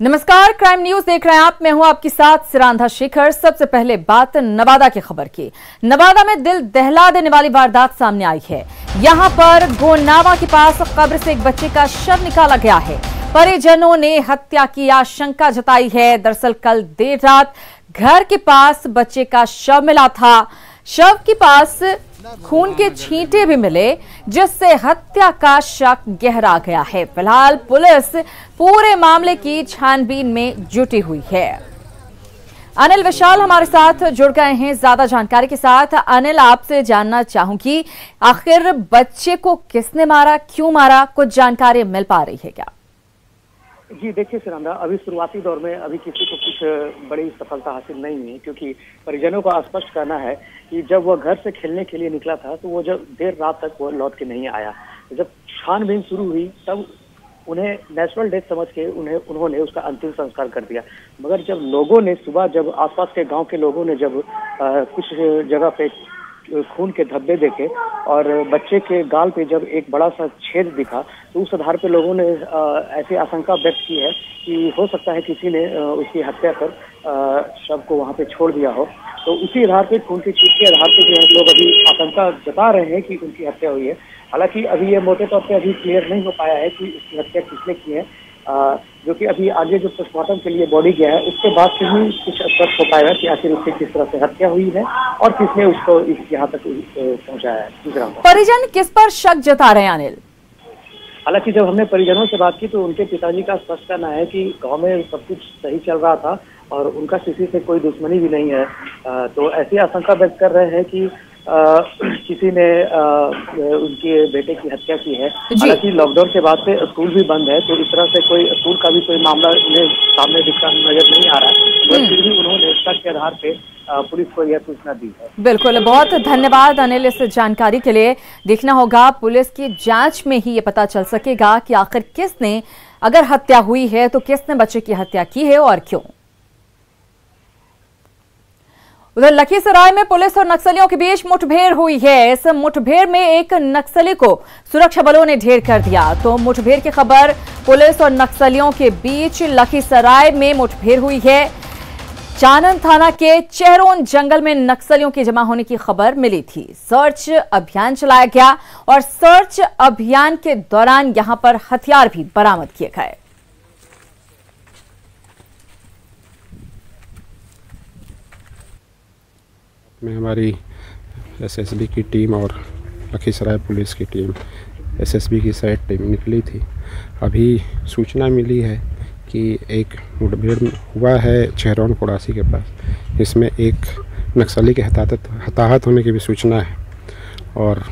नमस्कार, crime news देख रहे हैं आप। मैं हूं आपके साथ सिरांधा शेखर। सबसे पहले बात नवादा की खबर की। नवादा में दिल दहला देने वाली वारदात सामने आई है। यहां पर गोनावा के पास कब्र से एक बच्चे का शव निकाला गया है। परिजनों ने हत्या की आशंका जताई है। दरअसल कल देर रात घर के पास बच्चे का शव मिला था। शव के पास खून के छींटे भी मिले, जिससे हत्या का शक गहरा गया है। फिलहाल पुलिस पूरे मामले की छानबीन में जुटी हुई है। अनिल विशाल हमारे साथ जुड़ गए हैं ज्यादा जानकारी के साथ। अनिल, आपसे जानना चाहूंगी, आखिर बच्चे को किसने मारा, क्यों मारा, कुछ जानकारी मिल पा रही है क्या? जी देखिए सिरांधा, अभी शुरुआती दौर में अभी किसी को कुछ बड़ी सफलता हासिल नहीं हुई, क्योंकि परिजनों का स्पष्ट कहना है कि जब वह घर से खेलने के लिए निकला था तो वो जब देर रात तक वो लौट के नहीं आया। जब छानबीन शुरू हुई तब उन्हें नेचुरल डेथ समझ के उन्होंने उसका अंतिम संस्कार कर दिया। मगर जब लोगों ने सुबह, जब आसपास के गांव के लोगों ने जब कुछ जगह पे खून के धब्बे देखे और बच्चे के गाल पे जब एक बड़ा सा छेद दिखा, तो उस आधार पे लोगों ने ऐसी आशंका व्यक्त की है कि हो सकता है किसी ने उसकी हत्या कर शव को वहां पे छोड़ दिया हो। तो उसी आधार पे, खून के छींट के आधार पे जो है लोग अभी आशंका जता रहे हैं कि उनकी हत्या हुई है। हालांकि अभी ये मोटे तौर पे अभी क्लियर नहीं हो पाया है कि उसकी हत्या किसने की है, जो कि अभी आगे जो पोस्टमार्टम के लिए बॉडी गया है उसके बाद से ही कुछ स्पष्ट हो पाएगा कि आखिर उसकी किस तरह से हत्या हुई है और किसने उसको यहाँ तक पहुँचाया है। परिजन किस पर शक जता रहे हैं अनिल? हालांकि जब हमने परिजनों से बात की तो उनके पिताजी का स्पष्ट कहना है कि गांव में सब कुछ सही चल रहा था और उनका किसी से कोई दुश्मनी भी नहीं है। तो ऐसी आशंका व्यक्त कर रहे हैं कि किसी ने उनके बेटे की हत्या की है। हालांकि लॉकडाउन के बाद से स्कूल भी बंद है, तो इस तरह से कोई स्कूल का भी कोई मामला उन्हें सामने दिखता नजर नहीं आ रहा है, मगर फिर भी उन्होंने शक के आधार पे पुलिस को यह सूचना दी है। बिल्कुल, बहुत धन्यवाद अनिल इस जानकारी के लिए। देखना होगा, पुलिस की जांच में ही ये पता चल सकेगा कि आखिर किसने, अगर हत्या हुई है तो किसने बच्चे की हत्या की है और क्यों। उधर लखीसराय में पुलिस और नक्सलियों के बीच मुठभेड़ हुई है। इस मुठभेड़ में एक नक्सली को सुरक्षा बलों ने ढेर कर दिया। तो मुठभेड़ की खबर, पुलिस और नक्सलियों के बीच लखीसराय में मुठभेड़ हुई है। चानन थाना के चेहरोन जंगल में नक्सलियों के जमा होने की खबर मिली थी। सर्च अभियान चलाया गया और सर्च अभियान के दौरान यहां पर हथियार भी बरामद किए गए। में हमारी एसएसबी की टीम और लखीसराय पुलिस की टीम, एसएसबी की साइड टीम निकली थी। अभी सूचना मिली है कि एक मुठभेड़ हुआ है चेहरोन कोड़ासी के पास। इसमें एक नक्सली के हताहत होने की भी सूचना है और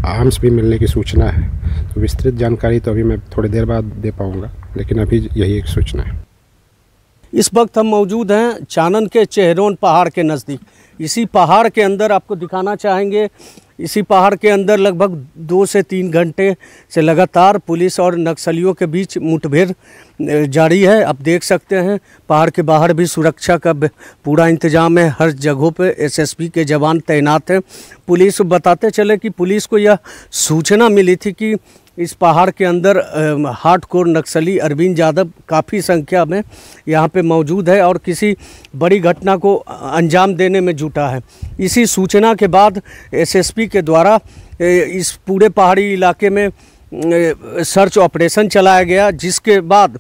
आर्म्स भी मिलने की सूचना है। तो विस्तृत जानकारी तो अभी मैं थोड़ी देर बाद दे पाऊँगा, लेकिन अभी यही एक सूचना है। इस वक्त हम मौजूद हैं चानन के चेहरोन पहाड़ के नज़दीक। इसी पहाड़ के अंदर आपको दिखाना चाहेंगे, इसी पहाड़ के अंदर लगभग 2 से 3 घंटे से लगातार पुलिस और नक्सलियों के बीच मुठभेड़ जारी है। आप देख सकते हैं पहाड़ के बाहर भी सुरक्षा का पूरा इंतजाम है। हर जगहों पे एसएसबी के जवान तैनात हैं। पुलिस बताते चले कि पुलिस को यह सूचना मिली थी कि इस पहाड़ के अंदर हार्डकोर नक्सली अरविंद यादव काफ़ी संख्या में यहाँ पे मौजूद है और किसी बड़ी घटना को अंजाम देने में जुटा है। इसी सूचना के बाद एसएसपी के द्वारा इस पूरे पहाड़ी इलाके में सर्च ऑपरेशन चलाया गया, जिसके बाद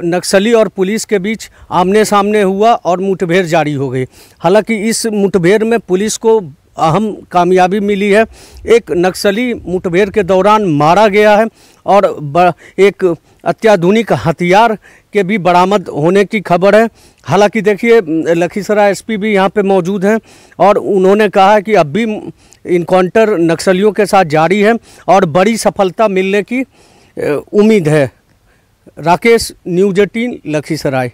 नक्सली और पुलिस के बीच आमने सामने हुआ और मुठभेड़ जारी हो गई। हालांकि इस मुठभेड़ में पुलिस को अहम कामयाबी मिली है। एक नक्सली मुठभेड़ के दौरान मारा गया है और एक अत्याधुनिक हथियार के भी बरामद होने की खबर है। हालांकि देखिए, लखीसराय एसपी भी यहाँ पे मौजूद हैं और उन्होंने कहा है कि अब भी इनकाउंटर नक्सलियों के साथ जारी है और बड़ी सफलता मिलने की उम्मीद है। राकेश, न्यूज़ 18 लखीसराय।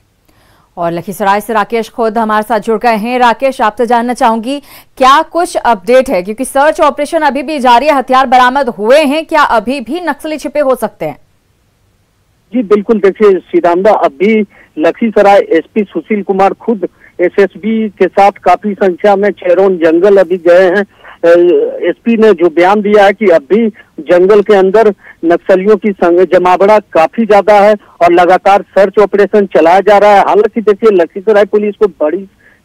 और लखीसराय से राकेश खुद हमारे साथ जुड़ गए हैं। राकेश, आपसे जानना चाहूंगी, क्या कुछ अपडेट है, क्योंकि सर्च ऑपरेशन अभी भी जारी है, हथियार बरामद हुए हैं, क्या अभी भी नक्सली छिपे हो सकते हैं? जी बिल्कुल, देखिए सीतांदा, अभी लखीसराय एसपी सुशील कुमार खुद एसएसबी के साथ काफी संख्या में चेहरोन जंगल अभी गए हैं एसपी ने जो बयान दिया है कि अब भी जंगल के अंदर नक्सलियों की जमावड़ा काफी ज्यादा है और लगातार सर्च ऑपरेशन चलाया जा रहा है। हालांकि देखिए, लखीसराय पुलिस को बड़ी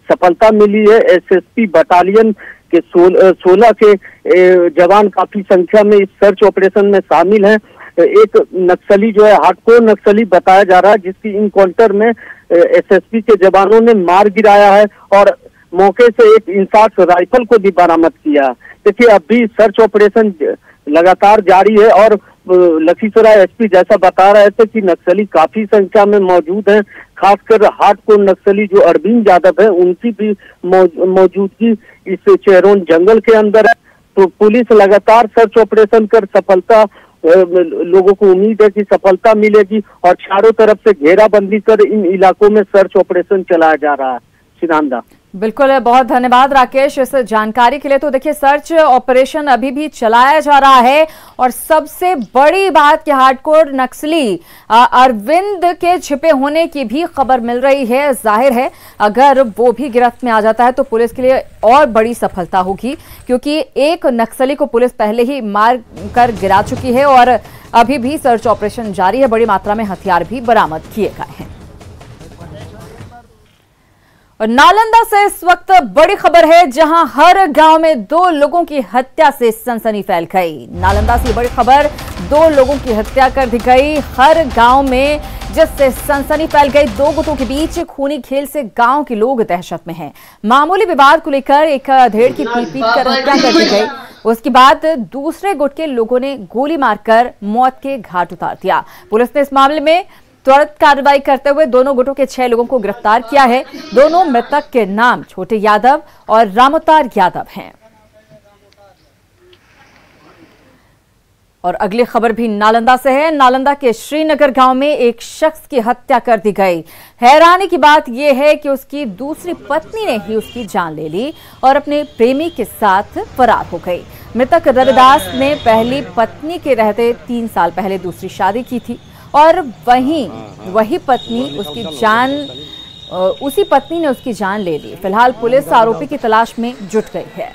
सफलता मिली है। एसएसपी बटालियन के 16 के जवान काफी संख्या में इस सर्च ऑपरेशन में शामिल हैं। एक नक्सली जो है हार्डकोर नक्सली बताया जा रहा है, जिसकी इनकाउंटर में एसएसपी के जवानों ने मार गिराया है और मौके से एक इंसास राइफल को भी बरामद किया। देखिए, अब भी सर्च ऑपरेशन लगातार जारी है और लखीसराय एसपी जैसा बता रहे थे कि नक्सली काफी संख्या में मौजूद हैं। खासकर हार्डकोर नक्सली जो अरविंद यादव है, उनकी भी मौजूदगी इस चेहरोन जंगल के अंदर है। तो पुलिस लगातार सर्च ऑपरेशन कर सफलता, लोगों को उम्मीद है कि सफलता मिलेगी और चारों तरफ से घेराबंदी कर इन इलाकों में सर्च ऑपरेशन चलाया जा रहा है। सिनांदा, बिल्कुल, बहुत धन्यवाद राकेश इस जानकारी के लिए। तो देखिए, सर्च ऑपरेशन अभी भी चलाया जा रहा है और सबसे बड़ी बात कि हार्डकोर नक्सली अरविंद के छिपे होने की भी खबर मिल रही है। जाहिर है अगर वो भी गिरफ्त में आ जाता है तो पुलिस के लिए और बड़ी सफलता होगी, क्योंकि एक नक्सली को पुलिस पहले ही मार कर गिरा चुकी है और अभी भी सर्च ऑपरेशन जारी है। बड़ी मात्रा में हथियार भी बरामद किए गए हैं। और नालंदा से इस वक्त बड़ी खबर है, जहां हर गांव में 2 लोगों की हत्या से सनसनी फैल गई। नालंदा से बड़ी खबर, 2 लोगों की हत्या कर दी गई हर गांव में, जिससे सनसनी फैल गई। 2 गुटों के बीच खूनी खेल से गांव के लोग दहशत में हैं। मामूली विवाद को लेकर एक अधेड़ की पीट कर हत्या कर दी गई। उसके बाद दूसरे गुट के लोगों ने गोली मारकर मौत के घाट उतार दिया। पुलिस ने इस मामले में त्वरित कार्रवाई करते हुए दोनों गुटों के 6 लोगों को गिरफ्तार किया है। दोनों मृतक के नाम छोटे यादव और रामोतार यादव हैं। और अगली खबर भी नालंदा से है। नालंदा के श्रीनगर गांव में एक शख्स की हत्या कर दी गई। हैरानी की बात यह है कि उसकी दूसरी पत्नी ने ही उसकी जान ले ली और अपने प्रेमी के साथ फरार हो गई। मृतक रविदास ने पहली पत्नी के रहते 3 साल पहले दूसरी शादी की थी और वही पत्नी उसी पत्नी ने उसकी जान ले ली। फिलहाल पुलिस आरोपी की तलाश में जुट गई है।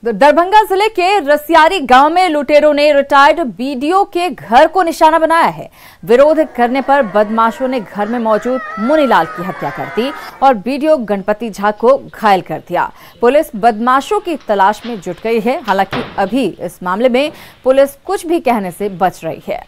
दरभंगा जिले के रसियारी गांव में लुटेरों ने रिटायर्ड बीडीओ के घर को निशाना बनाया है। विरोध करने पर बदमाशों ने घर में मौजूद मुनीलाल की हत्या कर दी और बीडीओ गणपति झा को घायल कर दिया। पुलिस बदमाशों की तलाश में जुट गई है। हालांकि अभी इस मामले में पुलिस कुछ भी कहने से बच रही है।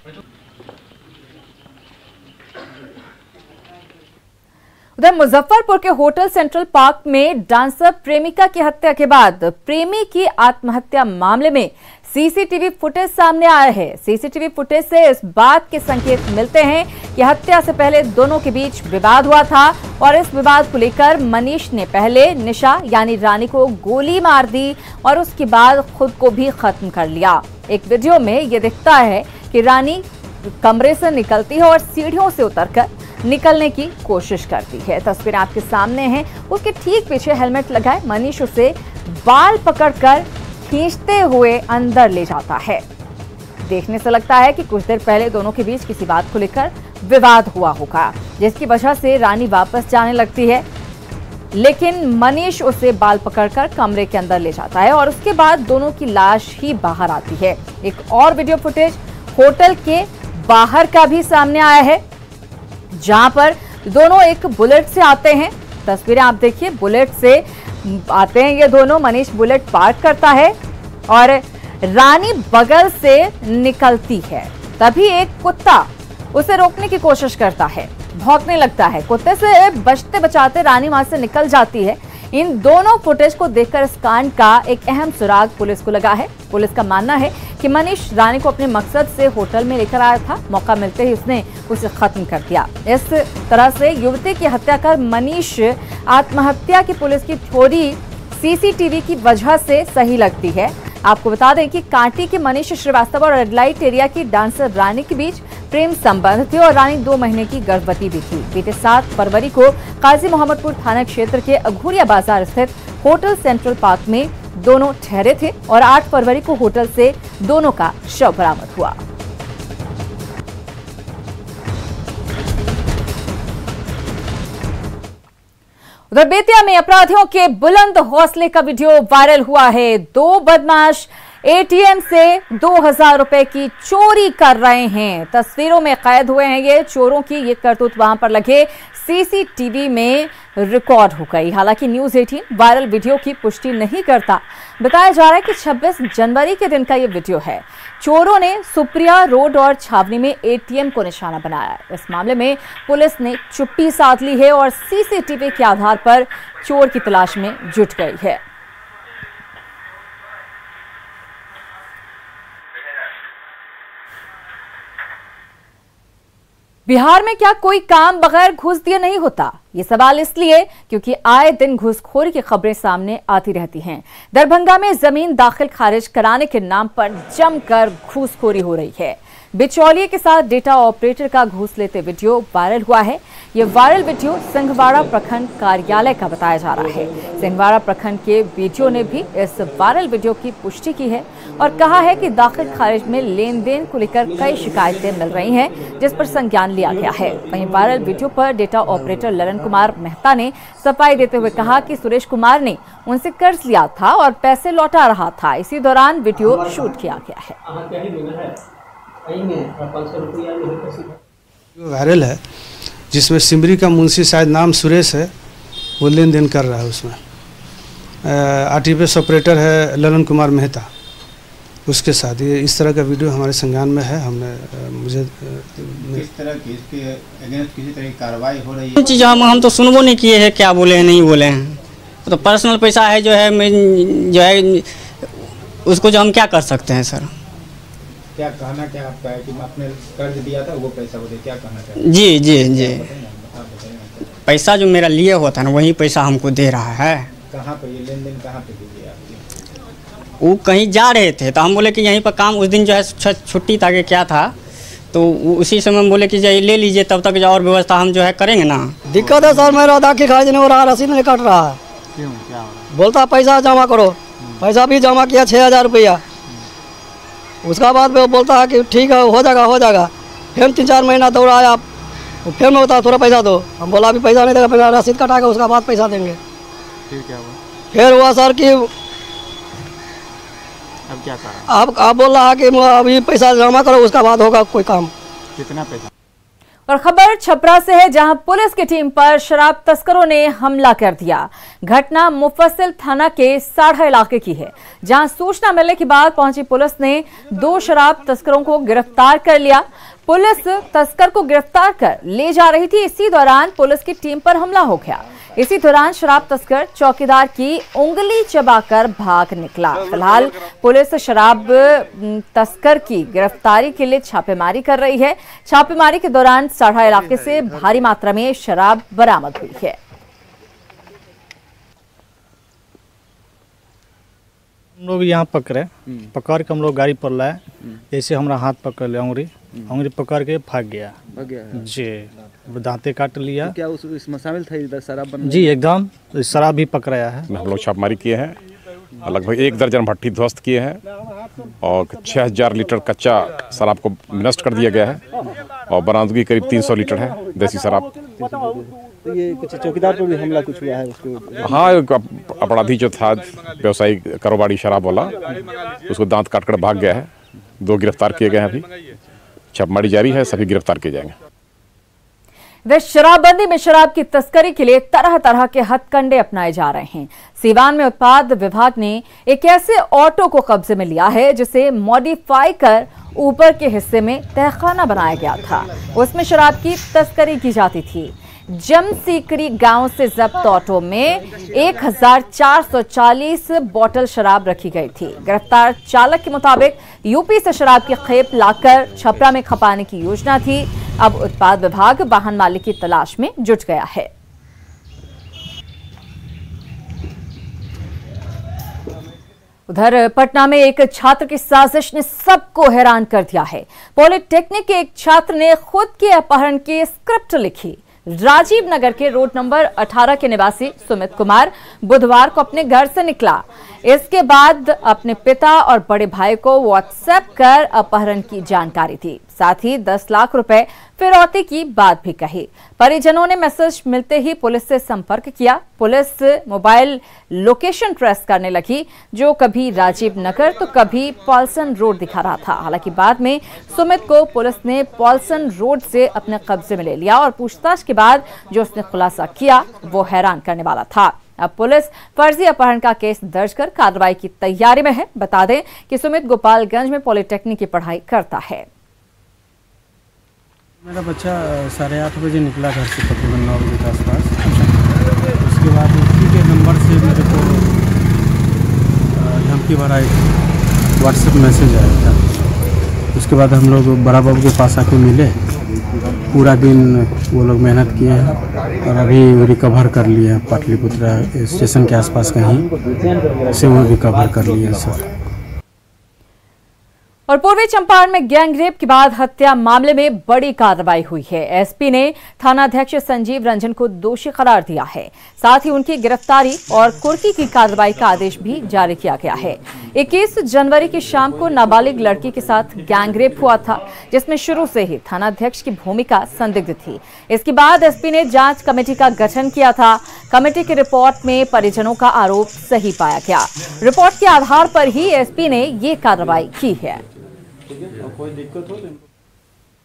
उधर मुजफ्फरपुर के होटल सेंट्रल पार्क में डांसर प्रेमिका की हत्या के बाद प्रेमी की आत्महत्या मामले में सीसीटीवी फुटेज सामने आया है। सीसीटीवी फुटेज से इस बात के संकेत मिलते हैं कि हत्या से पहले दोनों के बीच विवाद हुआ था और इस विवाद को लेकर मनीष ने पहले निशा यानी रानी को गोली मार दी और उसके बाद खुद को भी खत्म कर लिया। एक वीडियो में यह दिखता है कि रानी कमरे से निकलती है और सीढ़ियों से उतरकर निकलने की कोशिश करती है। तस्वीरें आपके सामने हैं। उसके ठीक पीछे हेलमेट लगाए मनीष उसे बाल पकड़कर खींचते हुए अंदर ले जाता है। देखने से लगता है कि कुछ देर पहले दोनों के बीच किसी बात को लेकर विवाद हुआ होगा, जिसकी वजह से रानी वापस जाने लगती है, लेकिन मनीष उसे बाल पकड़कर कमरे के अंदर ले जाता है और उसके बाद दोनों की लाश ही बाहर आती है। एक और वीडियो फुटेज होटल के बाहर का भी सामने आया है, जहां पर दोनों एक बुलेट से आते हैं। तस्वीरें आप देखिए, बुलेट से आते हैं ये दोनों। मनीष बुलेट पार्क करता है और रानी बगल से निकलती है। तभी एक कुत्ता उसे रोकने की कोशिश करता है, भौंकने लगता है। कुत्ते से बचते बचाते रानी वहां से निकल जाती है। इन दोनों फुटेज को देखकर इस कांड का एक अहम सुराग पुलिस को लगा है। पुलिस का मानना है कि मनीष रानी को अपने मकसद से होटल में लेकर आया था। मौका मिलते ही उसने उसे खत्म कर दिया। इस तरह से युवती की हत्या कर मनीष आत्महत्या की पुलिस की थ्योरी सीसीटीवी की वजह से सही लगती है। आपको बता दें कि कांटी के मनीष श्रीवास्तव और रेड लाइट एरिया की डांसर रानी के बीच प्रेम संबंध थे और रानी 2 महीने की गर्भवती भी थी। बीते 7 फरवरी को काजी मोहम्मदपुर थाना क्षेत्र के अघूरिया बाजार स्थित होटल सेंट्रल पार्क में दोनों ठहरे थे और 8 फरवरी को होटल से दोनों का शव बरामद हुआ। उधर बेतिया में अपराधियों के बुलंद हौसले का वीडियो वायरल हुआ है। 2 बदमाश एटीएम से 2000 रुपए की चोरी कर रहे हैं। तस्वीरों में कैद हुए हैं ये चोरों की ये करतूत वहां पर लगे सीसीटीवी में रिकॉर्ड हो गई। हालांकि न्यूज 18 वायरल वीडियो की पुष्टि नहीं करता। बताया जा रहा है कि 26 जनवरी के दिन का ये वीडियो है। चोरों ने सुप्रिया रोड और छावनी में एटीएम को निशाना बनाया। इस मामले में पुलिस ने चुप्पी साध ली है और सीसीटीवी के आधार पर चोर की तलाश में जुट गई है। बिहार में क्या कोई काम बगैर घूस दिए नहीं होता? ये सवाल इसलिए क्योंकि आए दिन घूसखोरी की खबरें सामने आती रहती हैं। दरभंगा में जमीन दाखिल खारिज कराने के नाम पर जमकर घूसखोरी हो रही है। बिचौलिए के साथ डेटा ऑपरेटर का घूस लेते वीडियो वायरल हुआ है। ये वायरल वीडियो सिंहवाड़ा प्रखंड कार्यालय का बताया जा रहा है। सिंहवाड़ा प्रखंड के वीडियो ने भी इस वायरल वीडियो की पुष्टि की है और कहा है कि दाखिल खारिज में लेन देन को लेकर कई शिकायतें मिल रही हैं, जिस पर संज्ञान लिया गया है। वहीं वायरल वीडियो पर डेटा ऑपरेटर ललन कुमार मेहता ने सफाई देते हुए कहा कि सुरेश कुमार ने उनसे कर्ज लिया था और पैसे लौटा रहा था। इसी दौरान वीडियो शूट किया गया है। वायरल है जिसमें सिमरी का मुंशी शायद नाम सुरेश है, वो लेन देन कर रहा है। उसमें आरटीपीएस ऑपरेटर है ललन कुमार मेहता, उसके साथ ये इस तरह का वीडियो हमारे संज्ञान में है। हमने मुझे किस तरह की इसके अगेंस्ट किसी तरह की कार्रवाई हो रही है? चीज़ हम तो सुनबो नहीं किए हैं, क्या बोले हैं नहीं बोले हैं। तो पर्सनल पैसा है जो है उसको जो हम क्या कर सकते हैं सर? क्या कहना क्या आपका है कि आपने कर्ज दिया था वो पैसा बोले, क्या कहना चाहिए? जी जी जी, पैसा जो मेरा लिए हुआ था ना वही पैसा हमको दे रहा है। कहाँ पे ये लेन देन कहाँ पे कीजिए आपकी? वो कहीं जा रहे थे तो हम बोले कि यहीं पर काम उस दिन जो है छुट्टी था कि क्या था, तो उसी समय हम बोले कि जाइए ले लीजिए, तब तक जो और व्यवस्था हम जो है करेंगे ना। दिक्कत है सर, मेरा दाखिल खारिज नहीं हो रहा, रसीद नहीं कट रहा है। क्यों, क्या हो रहा है? बोलता पैसा जमा करो, पैसा भी जमा किया 6000 रुपया। उसका बाद वो बोलता है कि ठीक है हो जाएगा। फिर 3-4 महीना दौड़ाया, फिर मैं बता थोड़ा पैसा दो। हम बोला अभी पैसा नहीं देगा, पहले रसीद कटाएगा उसका बाद पैसा देंगे। फिर हुआ सर कि अब क्या करा? आप बोल रहा है कि अभी पैसा जमा करो उसका बाद होगा कोई काम। कितना पैसा? और खबर छपरा से है, जहां पुलिस की टीम पर शराब तस्करों ने हमला कर दिया। घटना मुफस्सिल थाना के साढ़ा इलाके की है, जहां सूचना मिलने के बाद पहुंची पुलिस ने 2 शराब तस्करों को गिरफ्तार कर लिया। पुलिस तस्कर को गिरफ्तार कर ले जा रही थी, इसी दौरान पुलिस की टीम पर हमला हो गया। इसी दौरान शराब तस्कर चौकीदार की उंगली चबाकर भाग निकला। फिलहाल पुलिस शराब तस्कर की गिरफ्तारी के लिए छापेमारी कर रही है। छापेमारी के दौरान साढ़ा इलाके से भारी मात्रा में शराब बरामद हुई है। हम लोग यहाँ पकड़ के हम लोग गाड़ी पर लाए, ऐसे हमारा हाथ पकड़ लिया, उंगली पकड़ के भाग गया जी। दांते काट लिया। क्या उसमें शामिल था शराब? जी एकदम, शराब भी पकड़ाया है। हम लोग छापेमारी किए हैं, लगभग 1 दर्जन भट्टी ध्वस्त किए हैं और 6000 लीटर कच्चा शराब को नष्ट कर दिया गया है और बरामदगी करीब 300 लीटर है देसी शराब। तो ये कुछ चौकीदार पर भी हमला कुछ हुआ है उसको? हाँ, अपराधी जो था व्यवसायिक कारोबारी शराब वाला, उसको दांत काट कर भाग गया है। 2 गिरफ्तार किए गए हैं। अभी छापेमारी जारी है, सभी गिरफ्तार किए जाएंगे। वे शराबबंदी में शराब की तस्करी के लिए तरह तरह के हथकंडे अपनाए जा रहे हैं। सीवान में उत्पाद विभाग ने एक ऐसे ऑटो को कब्जे में लिया है जिसे मॉडिफाई कर ऊपर के हिस्से में तहखाना बनाया गया था। उसमें शराब की तस्करी की जाती थी। जमसीकरी गांव से जब्त ऑटो में 1440 बोतल शराब रखी गई थी। गिरफ्तार चालक के मुताबिक यूपी से शराब की खेप लाकर छपरा में खपाने की योजना थी। अब उत्पाद विभाग वाहन मालिक की तलाश में जुट गया है। उधर पटना में एक छात्र की साजिश ने सबको हैरान कर दिया है। पॉलिटेक्निक के एक छात्र ने खुद के अपहरण की स्क्रिप्ट लिखी। राजीव नगर के रोड नंबर 18 के निवासी सुमित कुमार बुधवार को अपने घर से निकला। इसके बाद अपने पिता और बड़े भाई को व्हाट्सएप कर अपहरण की जानकारी दी। साथ ही 10 लाख रुपए फिरौती की बात भी कही। परिजनों ने मैसेज मिलते ही पुलिस से संपर्क किया। पुलिस मोबाइल लोकेशन ट्रेस करने लगी, जो कभी राजीव नगर तो कभी पॉल्सन रोड दिखा रहा था। हालांकि बाद में सुमित को पुलिस ने पॉल्सन रोड से अपने कब्जे में ले लिया और पूछताछ के बाद जो उसने खुलासा किया वो हैरान करने वाला था। अब पुलिस फर्जी अपहरण का केस दर्ज कर कार्रवाई की तैयारी में है। बता दें कि सुमित गोपालगंज में पॉलिटेक्निक की पढ़ाई करता है। मेरा बच्चा 8:30 बजे निकला घर से, तकरीबन 9 बजे के आसपास। उसके बाद उसी के नंबर से मेरे को धमकी भरा एक व्हाट्सएप मैसेज आया था। उसके बाद हम लोग बड़ा बाबू के पास आके मिले। पूरा दिन वो लोग मेहनत किए हैं और अभी रिकवर कर लिए हैं। पाटलिपुत्र स्टेशन के आसपास कहीं से वो रिकवर कर लिए सर। और पूर्वी चंपारण में गैंगरेप के बाद हत्या मामले में बड़ी कार्रवाई हुई है। एसपी ने थानाध्यक्ष संजीव रंजन को दोषी करार दिया है। साथ ही उनकी गिरफ्तारी और कुर्की की कार्रवाई का आदेश भी जारी किया गया है। 21 जनवरी की शाम को नाबालिग लड़की के साथ गैंगरेप हुआ था, जिसमें शुरू से ही थानाध्यक्ष की भूमिका संदिग्ध थी। इसके बाद एसपी ने जांच कमेटी का गठन किया था। कमेटी की रिपोर्ट में परिजनों का आरोप सही पाया गया। रिपोर्ट के आधार पर ही एसपी ने ये कार्रवाई की है।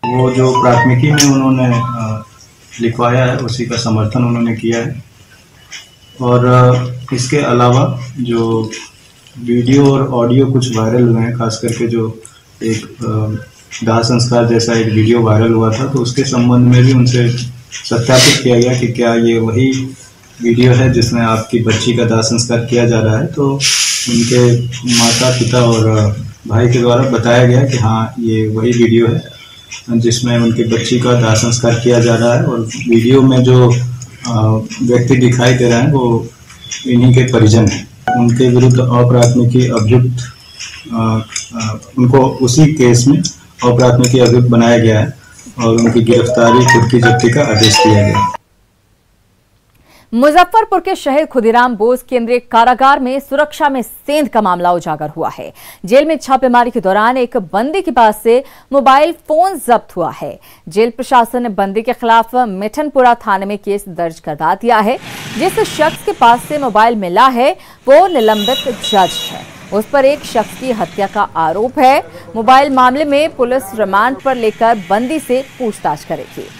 वो जो प्राथमिकी में उन्होंने लिखवाया है उसी का समर्थन उन्होंने किया है। और इसके अलावा जो वीडियो और ऑडियो कुछ वायरल हुए हैं, खास करके जो एक दाह संस्कार जैसा एक वीडियो वायरल हुआ था, तो उसके संबंध में भी उनसे सत्यापित किया गया कि क्या ये वही वीडियो है जिसमें आपकी बच्ची का दाह संस्कार किया जा रहा है। तो उनके माता पिता और भाई के द्वारा बताया गया कि हाँ ये वही वीडियो है जिसमें उनकी बच्ची का दाह संस्कार किया जा रहा है। और वीडियो में जो व्यक्ति दिखाई दे रहे हैं वो इन्हीं के परिजन हैं। उनके विरुद्ध अप्राथमिकी अभियुक्त उनको उसी केस में अप्राथमिकी अभियुक्त बनाया गया है और उनकी गिरफ्तारी कुर्की जब्ती का आदेश दिया गया है। मुजफ्फरपुर के शहीद खुदीराम बोस केंद्रीय कारागार में सुरक्षा में सेंध का मामला उजागर हुआ है। जेल में छापेमारी के दौरान एक बंदी के पास से मोबाइल फोन जब्त हुआ है। जेल प्रशासन ने बंदी के खिलाफ मिठनपुरा थाने में केस दर्ज करवा दिया है। जिस शख्स के पास से मोबाइल मिला है वो निलंबित जज है। उस पर एक शख्स की हत्या का आरोप है। मोबाइल मामले में पुलिस रिमांड पर लेकर बंदी से पूछताछ करेगी।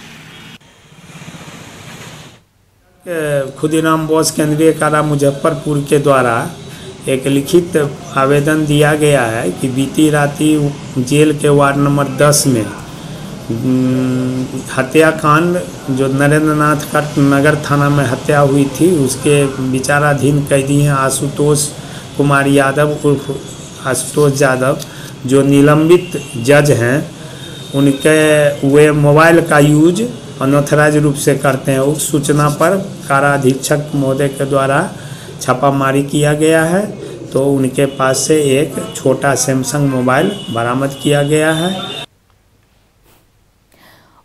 खुदीराम बोस केंद्रीय कारा मुजफ्फरपुर के द्वारा एक लिखित आवेदन दिया गया है कि बीती राति जेल के वार्ड नंबर 10 में हत्याकांड जो नरेंद्रनाथ का नगर थाना में हत्या हुई थी उसके विचाराधीन कैदी हैं आशुतोष कुमार यादव उर्फ आशुतोष यादव, जो निलंबित जज हैं। उनके वे मोबाइल का यूज अनऑथराइज रूप से करते हैं। उस सूचना पर कारा अधीक्षक महोदय के द्वारा छापामारी किया गया है, तो उनके पास से एक छोटा सैमसंग मोबाइल बरामद किया गया है।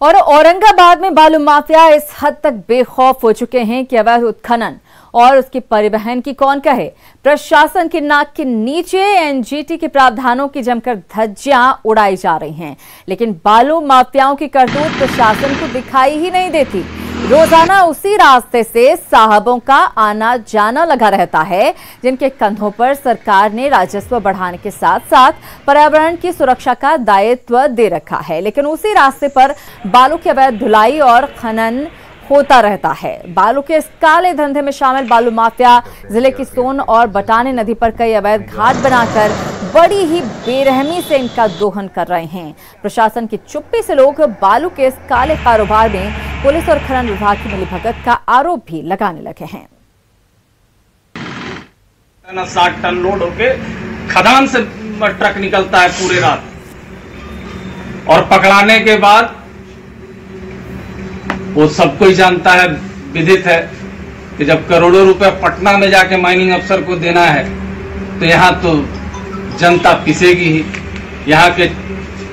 और औरंगाबाद में बालू माफिया इस हद तक बेखौफ हो चुके हैं कि अवैध उत्खनन और उसके परिवहन की कौन कहे। प्रशासन की नाक के नीचे एनजीटी के प्रावधानों की जमकर धज्जियां उड़ाई जा रही हैं, लेकिन बालू माफियाओं की करतूत प्रशासन को दिखाई ही नहीं देती। रोजाना उसी रास्ते से साहबों का आना जाना लगा रहता है, जिनके कंधों पर सरकार ने राजस्व बढ़ाने के साथ साथ पर्यावरण की सुरक्षा का दायित्व दे रखा है। लेकिन उसी रास्ते पर बालू की अवैध ढुलाई और खनन होता रहता है। बालू के इस काले धंधे में शामिल बालू माफिया जिले की सोन और बटाने नदी पर कई अवैध घाट बनाकर बड़ी ही बेरहमी से इनका दोहन कर रहे हैं। प्रशासन की चुप्पी से लोग बालू के इस काले कारोबार में पुलिस और खनन विभाग की मिलीभगत का आरोप भी लगाने लगे हैं। 60 टन लोड होके खदान से ट्रक निकलता है पूरे रात, और पकड़ाने के बाद वो सबको ही जानता है, विदित है कि जब करोड़ों रुपए पटना में जाके माइनिंग अफसर को देना है तो यहाँ तो जनता पिसेगी ही। यहाँ के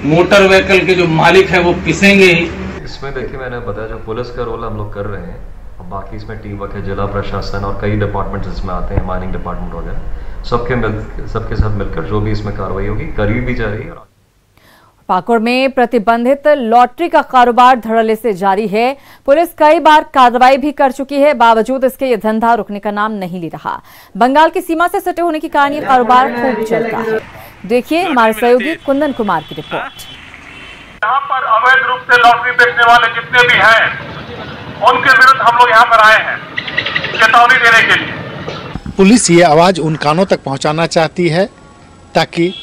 मोटर व्हीकल के जो मालिक हैं वो पिसेंगे ही। इसमें देखिए मैंने बताया जो पुलिस का रोल हम लोग कर रहे हैं, और बाकी इसमें टीम वर्क है, जिला प्रशासन और कई डिपार्टमेंट्स इसमें आते हैं, माइनिंग डिपार्टमेंट वगैरह, सबके साथ मिलकर जो भी इसमें कार्रवाई होगी करी भी जा रही है। पाकुड़ में प्रतिबंधित लॉटरी का कारोबार धड़ल्ले से जारी है। पुलिस कई बार कार्रवाई भी कर चुकी है, बावजूद इसके ये धंधा रुकने का नाम नहीं ले रहा। बंगाल की सीमा से सटे होने के कारण ये कारोबार खूब चलता है। देखिए हमारे सहयोगी कुंदन कुमार की रिपोर्ट। यहाँ पर अवैध रूप से लॉटरी बेचने वाले जितने भी हैं, उनके विरुद्ध हम लोग यहाँ पर आए हैं चेतावनी देने के लिए। पुलिस ये आवाज उन कानों तक पहुँचाना चाहती है ताकि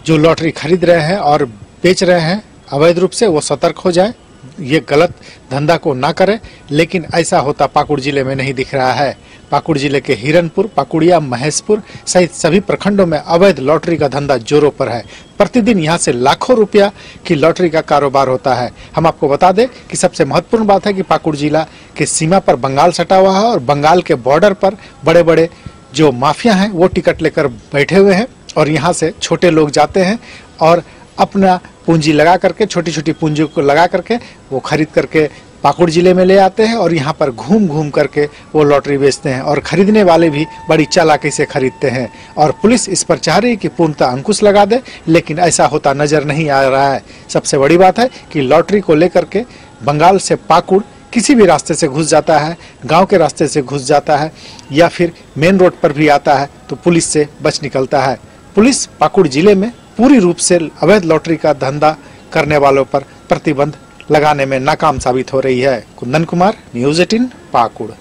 जो लॉटरी खरीद रहे हैं और बेच रहे हैं अवैध रूप से, वो सतर्क हो जाए, ये गलत धंधा को ना करे। लेकिन ऐसा होता पाकुड़ जिले में नहीं दिख रहा है। पाकुड़ जिले के हिरनपुर, पाकुड़िया, महेशपुर सहित सभी प्रखंडों में अवैध लॉटरी का धंधा जोरों पर है। प्रतिदिन यहाँ से लाखों रुपया की लॉटरी का कारोबार होता है। हम आपको बता दें कि सबसे महत्वपूर्ण बात है कि पाकुड़ जिला के सीमा पर बंगाल सटा हुआ है और बंगाल के बॉर्डर पर बड़े बड़े जो माफिया हैं वो टिकट लेकर बैठे हुए हैं और यहाँ से छोटे लोग जाते हैं और अपना पूंजी लगा करके, छोटी छोटी पूंजी को लगा करके वो खरीद करके पाकुड़ जिले में ले आते हैं और यहाँ पर घूम घूम करके वो लॉटरी बेचते हैं और खरीदने वाले भी बड़ी चालाकी से खरीदते हैं। और पुलिस इस पर चाह रही है कि पूर्णतः अंकुश लगा दे, लेकिन ऐसा होता नजर नहीं आ रहा है। सबसे बड़ी बात है कि लॉटरी को लेकर के बंगाल से पाकुड़ किसी भी रास्ते से घुस जाता है, गांव के रास्ते से घुस जाता है या फिर मेन रोड पर भी आता है तो पुलिस से बच निकलता है। पुलिस पाकुड़ जिले में पूरी रूप से अवैध लॉटरी का धंधा करने वालों पर प्रतिबंध लगाने में नाकाम साबित हो रही है। कुंदन कुमार, न्यूज़ 18 पाकुड़।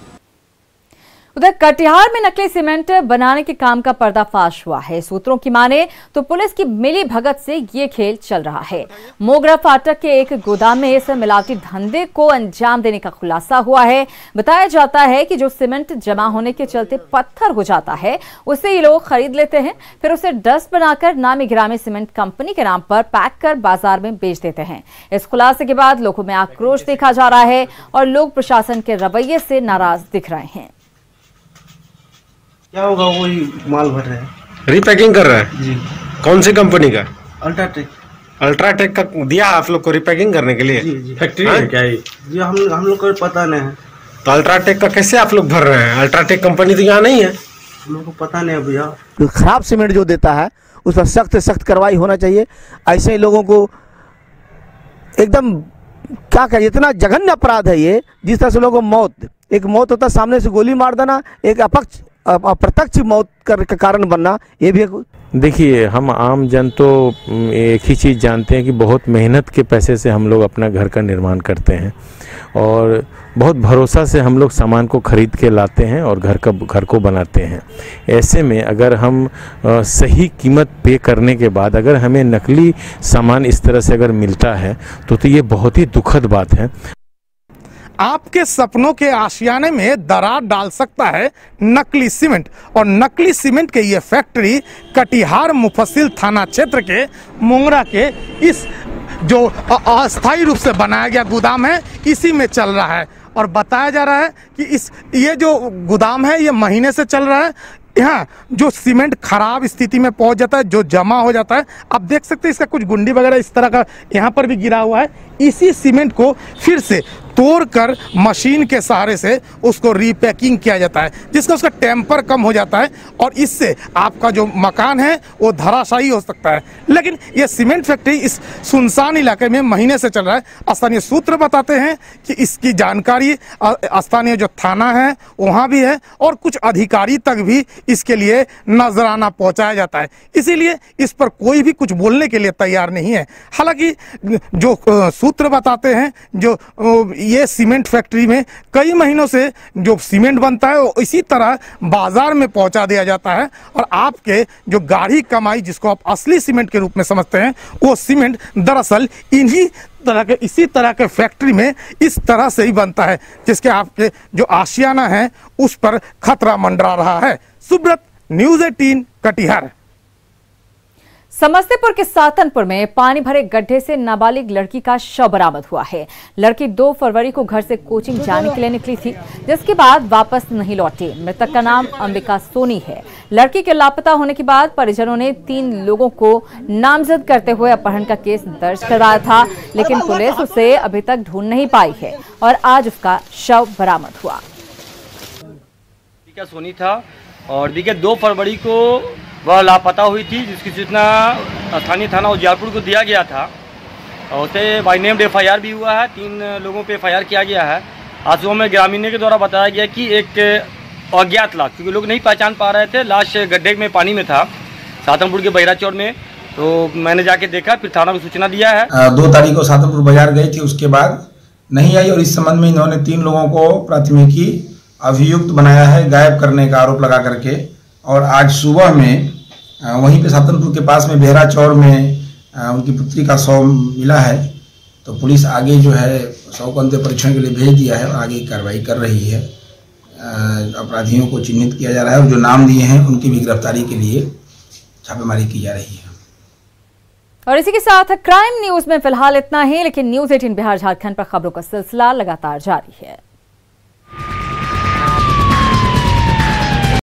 उधर कटिहार में नकली सीमेंट बनाने के काम का पर्दाफाश हुआ है। सूत्रों की माने तो पुलिस की मिली भगत से ये खेल चल रहा है। मोगरा फाटक के एक गोदाम में इस मिलावटी धंधे को अंजाम देने का खुलासा हुआ है। बताया जाता है कि जो सीमेंट जमा होने के चलते पत्थर हो जाता है, उसे ये लोग खरीद लेते हैं, फिर उसे डस्ट बनाकर नामी गिरामी सीमेंट कंपनी के नाम पर पैक कर बाजार में बेच देते हैं। इस खुलासे के बाद लोगों में आक्रोश देखा जा रहा है और लोग प्रशासन के रवैये से नाराज दिख रहे हैं। क्या होगा, वही माल भर रहे हैं, रिपैकिंग कर रहा है जी। कौन सी कंपनी का? अल्ट्राटेक। अल्ट्राटेक का दिया आप लोग को रिपैकिंग करने के लिए? जी। फैक्ट्री है क्या ये? जी हम लोग को पता नहीं है। तो अल्ट्राटेक का कैसे आप लोग भर रहे हैं? अल्ट्राटेक कंपनी तो यहाँ नहीं है। हम लोग को पता नहीं है भैया। खराब सीमेंट जो देता है उस पर सख्त से सख्त कार्रवाई होना चाहिए। ऐसे ही लोगों को एकदम क्या कहें, इतना जघन्य अपराध है ये, जिस तरह से लोगों को एक मौत होता है, सामने से गोली मार देना, एक अप्रत्यक्ष मौत का कारण बनना, ये भी देखिए, हम आम जन तो एक ही चीज़ जानते हैं कि बहुत मेहनत के पैसे से हम लोग अपना घर का निर्माण करते हैं और बहुत भरोसा से हम लोग सामान को खरीद के लाते हैं और घर को बनाते हैं। ऐसे में अगर हम सही कीमत पे करने के बाद अगर हमें नकली सामान इस तरह से अगर मिलता है तो ये बहुत ही दुखद बात है। आपके सपनों के आशियाने में दरार डाल सकता है नकली सीमेंट, और नकली सीमेंट के ये फैक्ट्री कटिहार मुफस्सिल थाना क्षेत्र के मोंगरा के इस जो अस्थायी रूप से बनाया गया गोदाम है, इसी में चल रहा है। और बताया जा रहा है कि ये जो गोदाम है ये महीने से चल रहा है। यहाँ जो सीमेंट खराब स्थिति में पहुंच जाता है, जो जमा हो जाता है, आप देख सकते हैं इसका कुछ गुंडी वगैरह इस तरह का यहाँ पर भी गिरा हुआ है। इसी सीमेंट को फिर से तोड़कर मशीन के सहारे से उसको रीपैकिंग किया जाता है, जिसका उसका टेम्पर कम हो जाता है और इससे आपका जो मकान है वो धराशायी हो सकता है। लेकिन ये सीमेंट फैक्ट्री इस सुनसान इलाके में महीने से चल रहा है। स्थानीय सूत्र बताते हैं कि इसकी जानकारी स्थानीय जो थाना है वहाँ भी है और कुछ अधिकारी तक भी इसके लिए नजराना पहुँचाया जाता है। इसीलिए इस पर कोई भी कुछ बोलने के लिए तैयार नहीं है। हालांकि जो सूत्र बताते हैं, जो ये सीमेंट फैक्ट्री में कई महीनों से जो सीमेंट बनता है वो इसी तरह बाजार में पहुंचा दिया जाता है और आपके जो गाढ़ी कमाई जिसको आप असली सीमेंट के रूप में समझते हैं, वो सीमेंट दरअसल इसी तरह के फैक्ट्री में इस तरह से ही बनता है, जिसके आपके जो आशियाना है उस पर खतरा मंडरा रहा है। सुब्रत, न्यूज़ 18 कटिहार। समस्तीपुर के सातनपुर में पानी भरे गड्ढे से नाबालिग लड़की का शव बरामद हुआ है। लड़की 2 फरवरी को घर से कोचिंग जाने के लिए निकली थी, जिसके बाद वापस नहीं लौटी। मृतक का नाम अंबिका सोनी है। लड़की के लापता होने के बाद परिजनों ने 3 लोगों को नामजद करते हुए अपहरण का केस दर्ज कराया था, लेकिन पुलिस उसे अभी तक ढूंढ नहीं पाई है और आज उसका शव बरामद हुआ। अंबिका सोनी था और देखिए 2 फरवरी को वह लापता हुई थी, जिसकी सूचना स्थानीय थाना उजियारपुर को दिया गया था और उसे बाई नेम्ड FIR भी हुआ है। 3 लोगों पे FIR किया गया है। आज सुबह में ग्रामीणों के द्वारा बताया गया कि एक अज्ञात लाश, क्योंकि लोग नहीं पहचान पा रहे थे, लाश गड्ढे में पानी में था साधनपुर के बहिरा चौर में। तो मैंने जाके देखा, फिर थाना को सूचना दिया है। 2 तारीख को साधनपुर बाजार गई थी, उसके बाद नहीं आई और इस संबंध में इन्होंने 3 लोगों को प्राथमिकी अभियुक्त बनाया है गायब करने का आरोप लगा करके। और आज सुबह में वहीं पे साधनपुर के पास में बेहरा चौर में उनकी पुत्री का शव मिला है। तो पुलिस आगे जो है शव को अंतिम परीक्षण के लिए भेज दिया है और आगे कार्रवाई कर रही है। अपराधियों को चिन्हित किया जा रहा है और जो नाम दिए हैं उनकी भी गिरफ्तारी के लिए छापेमारी की जा रही है। और इसी के साथ क्राइम न्यूज में फिलहाल इतना ही, लेकिन न्यूज़ 18 बिहार झारखंड पर खबरों का सिलसिला लगातार जारी है।